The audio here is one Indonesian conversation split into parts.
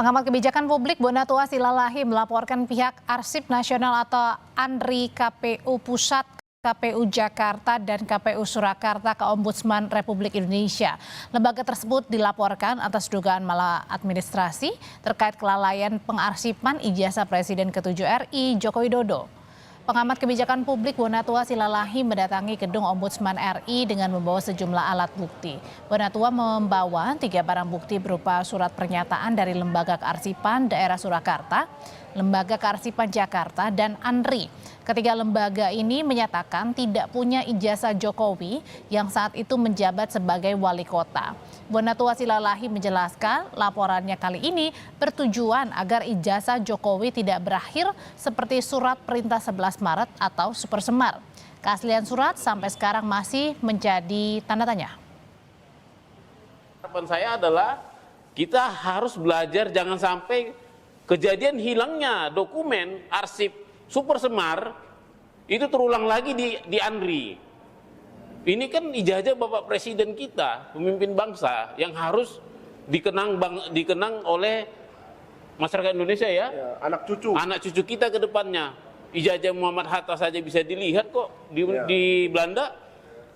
Pengamat kebijakan publik Bonatua Silalahi melaporkan pihak Arsip Nasional atau ANRI KPU Pusat, KPU Jakarta, dan KPU Surakarta ke Ombudsman Republik Indonesia. Lembaga tersebut dilaporkan atas dugaan maladministrasi terkait kelalaian pengarsipan ijazah Presiden ke-7 RI Joko Widodo. Pengamat kebijakan publik Bonatua Silalahi mendatangi gedung Ombudsman RI dengan membawa sejumlah alat bukti. Bonatua membawa 3 barang bukti berupa surat pernyataan dari Lembaga Kearsipan Daerah Surakarta, Lembaga Kearsipan Jakarta, dan ANRI. Ketiga lembaga ini menyatakan tidak punya ijazah Jokowi yang saat itu menjabat sebagai wali kota. Bonatua Silalahi menjelaskan laporannya kali ini bertujuan agar ijazah Jokowi tidak berakhir seperti surat perintah 11 Maret atau Supersemar. Keaslian surat sampai sekarang masih menjadi tanda tanya. Harapan saya adalah kita harus belajar jangan sampai kejadian hilangnya dokumen arsip Supersemar itu terulang lagi di ANRI. Ini kan ijazah Bapak Presiden kita, pemimpin bangsa yang harus dikenang oleh masyarakat Indonesia ya. Anak cucu kita ke depannya. Ijazah Muhammad Hatta saja bisa dilihat kok di Belanda.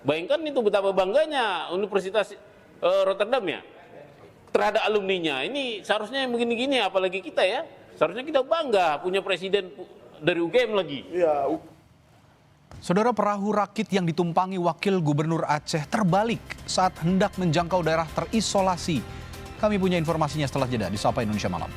Bayangkan itu betapa bangganya Universitas Rotterdam ya terhadap alumninya. Ini seharusnya yang begini-gini, apalagi kita ya. Seharusnya kita bangga punya presiden dari UGM lagi. Iya. Saudara, perahu rakit yang ditumpangi Wakil Gubernur Aceh terbalik saat hendak menjangkau daerah terisolasi. Kami punya informasinya setelah jeda di Sapa Indonesia Malam.